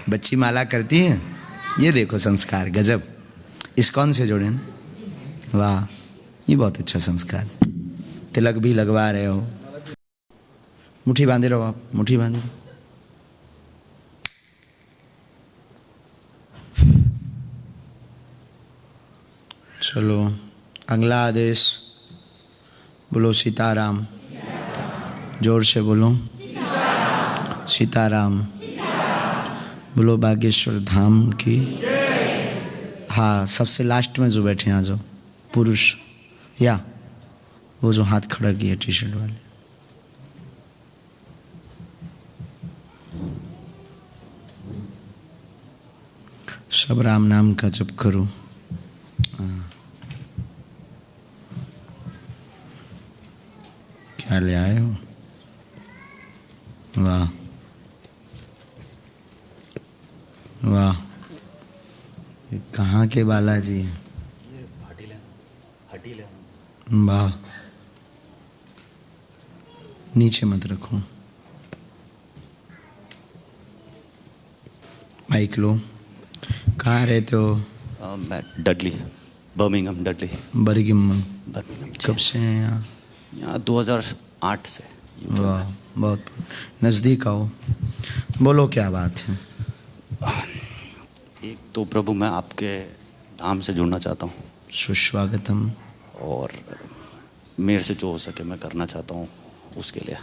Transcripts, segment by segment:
बच्ची माला करती है, ये देखो संस्कार गजब। इस्कॉन से जुड़े ना, वाह, ये बहुत अच्छा संस्कार। तिलक भी लगवा रहे हो, मुट्ठी बांधे रहो आप, मुट्ठी बांधे रहो। चलो अगला आदेश, बोलो सीताराम, जोर से बोलो सीताराम, बोलो बागेश्वर धाम की। हाँ, सबसे लास्ट में जो बैठे हैं आ जाओ, पुरुष या वो जो हाथ खड़ा किए टी शर्ट वाले। सब राम नाम का जप करो। क्या ले आए हो? वाह वाह, कहाँ के बालाजी? वाह, नीचे मत रखो, माइक लो। कहाँ रहते हो? मैं Dudley, Birmingham Dudley. Birmingham. Birmingham. कब से हैं यहाँ? यहाँ 2008 से। वाह, बहुत नज़दीक आओ, बोलो क्या बात है? एक तो प्रभु, मैं आपके धाम से जुड़ना चाहता हूँ। सुस्वागतम। और मेरे से जो हो सके मैं करना चाहता हूँ उसके लिए।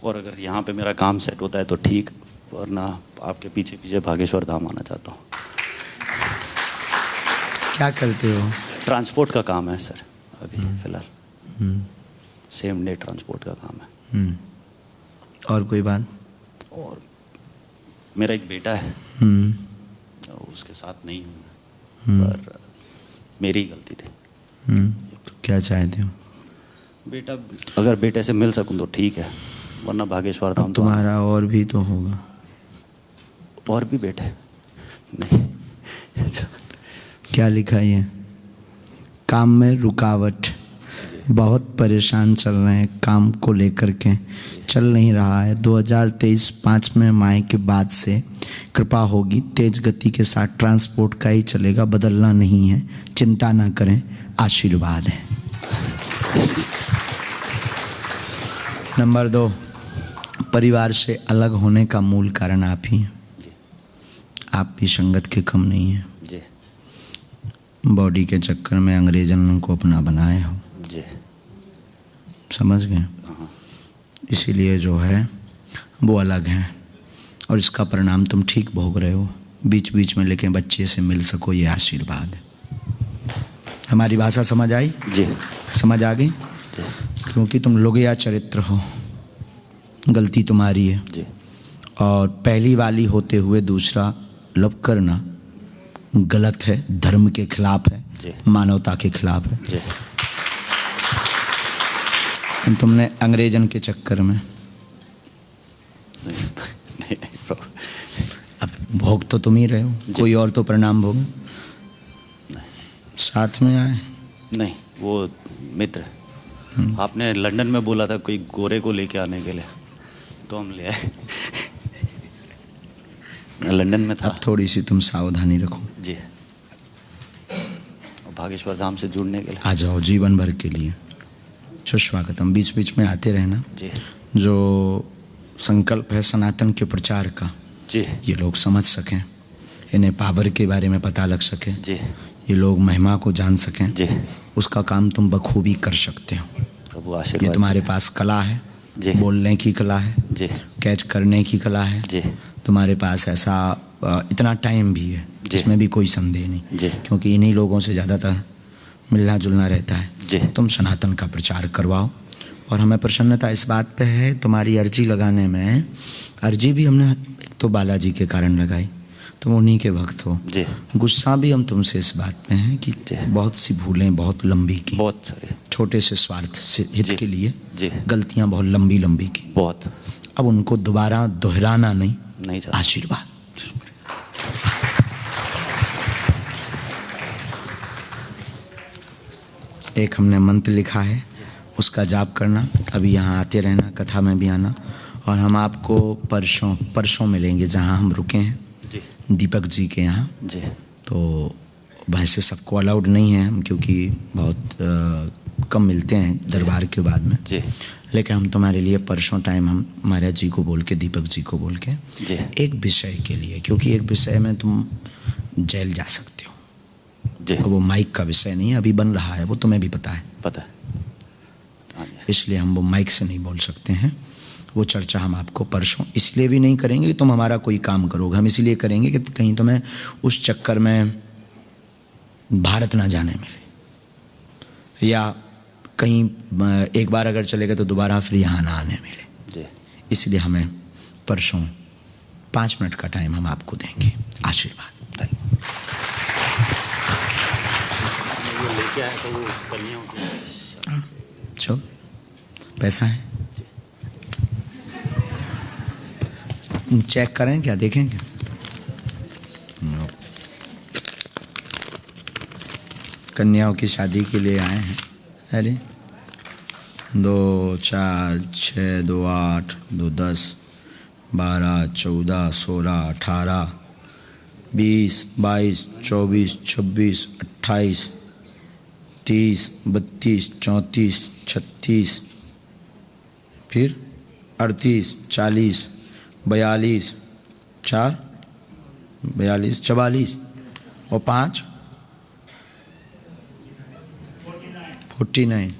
और अगर यहाँ पे मेरा काम सेट होता है तो ठीक, वरना आपके पीछे पीछे बागेश्वर धाम आना चाहता हूँ। क्या करते हो? ट्रांसपोर्ट का काम है सर, अभी फिलहाल सेम डे ट्रांसपोर्ट का काम है। और कोई बात? और मेरा एक बेटा है, उसके साथ नहीं हूँ मैं, पर मेरी ही गलती थी। तो क्या चाहते हो? बेटा, अगर बेटे से मिल सकूँ तो ठीक है, वरना बागेश्वर धाम। तुम्हारा और भी तो होगा। और भी बेटे? नहीं। क्या लिखा है? काम में रुकावट, बहुत परेशान चल रहे हैं काम को लेकर के, चल नहीं रहा है। 2023-5 में माह के बाद से कृपा होगी, तेज गति के साथ ट्रांसपोर्ट का ही चलेगा, बदलना नहीं है, चिंता ना करें, आशीर्वाद है। नंबर 2, परिवार से अलग होने का मूल कारण आप ही हैं। आप भी संगत के कम नहीं हैं। बॉडी के चक्कर में अंग्रेजन को अपना बनाए हो जी, समझ गए? इसीलिए जो है वो अलग हैं, और इसका परिणाम तुम ठीक भोग रहे हो। बीच बीच में लेकिन बच्चे से मिल सको, ये आशीर्वाद है। हमारी भाषा समझ आई? जी, समझ आ गई? क्योंकि तुम लोगिया चरित्र हो, गलती तुम्हारी है जी। और पहली वाली होते हुए दूसरा लव करना गलत है, धर्म के खिलाफ है, मानवता के खिलाफ है जी। तुमने अंग्रेजन के चक्कर में नहीं, अब भोग तो तुम ही रहे हो, कोई और तो परिणाम भोग। साथ में आए? नहीं, वो मित्र। आपने लंदन में बोला था कोई गोरे को लेके आने के लिए, तो हम ले आए। मैं लंदन में था। अब थोड़ी सी तुम सावधानी रखो जी, बागेश्वर धाम से जुड़ने के लिए आ जाओ, जीवन भर के लिए। सुस्वागतम। बीच बीच में आते रहना जी। जो संकल्प है सनातन के प्रचार का जी, ये लोग समझ सकें, इन्हें पावर के बारे में पता लग सके जी, ये लोग महिमा को जान सकें जी, उसका काम तुम बखूबी कर सकते हो। प्रभु आशीर्वाद। ये तुम्हारे पास कला है जी, बोलने की कला है जी, कैच करने की कला है जी, तुम्हारे पास ऐसा इतना टाइम भी है, इसमें भी कोई संदेह नहीं जी, क्योंकि इन्हीं लोगों से ज़्यादातर मिलना जुलना रहता है जी। तुम सनातन का प्रचार करवाओ और हमें प्रसन्नता इस बात पे है तुम्हारी अर्जी लगाने में। अर्जी भी हमने तो बालाजी के कारण लगाई, तुम उन्हीं के भक्त हो जी। गुस्सा भी हम तुमसे इस बात पे हैं कि बहुत सी भूलें बहुत लंबी की, बहुत सारे छोटे से स्वार्थ से हित के लिए जी, गलतियां बहुत लंबी लंबी की, बहुत। अब उनको दोबारा दोहराना नहीं चाहता। आशीर्वाद। एक हमने मंत्र लिखा है उसका जाप करना, अभी यहाँ आते रहना, कथा में भी आना और हम आपको परसों मिलेंगे जहाँ हम रुके हैं जी दीपक जी के यहाँ। जी तो वैसे सबको अलाउड नहीं है हम, क्योंकि बहुत कम मिलते हैं दरबार के बाद में जी लेकिन हम तुम्हारे लिए परसों टाइम हम महाराज जी को बोल के, दीपक जी को बोल के जी एक विषय के लिए, क्योंकि एक विषय में तुम जेल जा सकते हो। जी वो माइक का विषय नहीं है, अभी बन रहा है, वो तुम्हें भी पता है, पता है। हाँ जी इसलिए हम वो माइक से नहीं बोल सकते हैं। वो चर्चा हम आपको परसों इसलिए भी नहीं करेंगे कि तुम हमारा कोई काम करोगे, हम इसलिए करेंगे कि कहीं तुम्हें उस चक्कर में भारत ना जाने मिले, या कहीं एक बार अगर चले गए तो दोबारा फिर यहाँ ना आने मिले। जी इसलिए हमें परसों 5 मिनट का टाइम हम आपको देंगे। आशीर्वाद। ये लेके आया तो वो कन्याओं की चलो, पैसा है, चेक करें क्या, देखेंगे? कन्याओं की शादी के लिए आए हैं। अरे 2 4 6 2 8 2 10 12 14 16 18 20 22 24 26 28 30 32 34 36 फिर 38 40 42 4 42 44 और 5 49।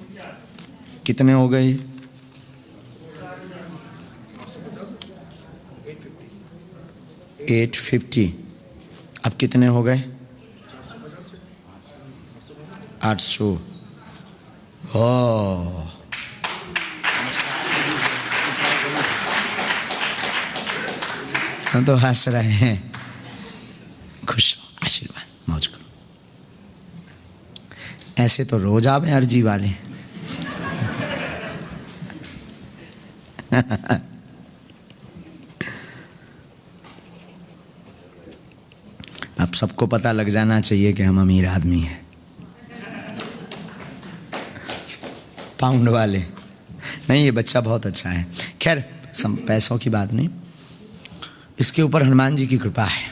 कितने हो गए? 850। अब कितने हो गए? 800। ओह, हम तो हंस रहे हैं। खुश रहो, आशीर्वाद, मौज करो। ऐसे तो रोज आवे अर्जी वाले। अब सबको पता लग जाना चाहिए कि हम अमीर आदमी हैं, पाउंड वाले नहीं। ये बच्चा बहुत अच्छा है। खैर, पैसों की बात नहीं, इसके ऊपर हनुमान जी की कृपा है,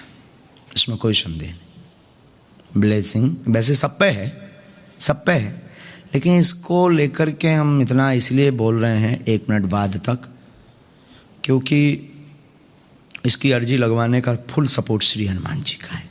इसमें कोई संदेह नहीं। ब्लेसिंग वैसे सब पे है, सब पे है, लेकिन इसको लेकर के हम इतना इसलिए बोल रहे हैं 1 मिनट बाद तक, क्योंकि इसकी अर्जी लगवाने का फुल सपोर्ट श्री हनुमान जी का है।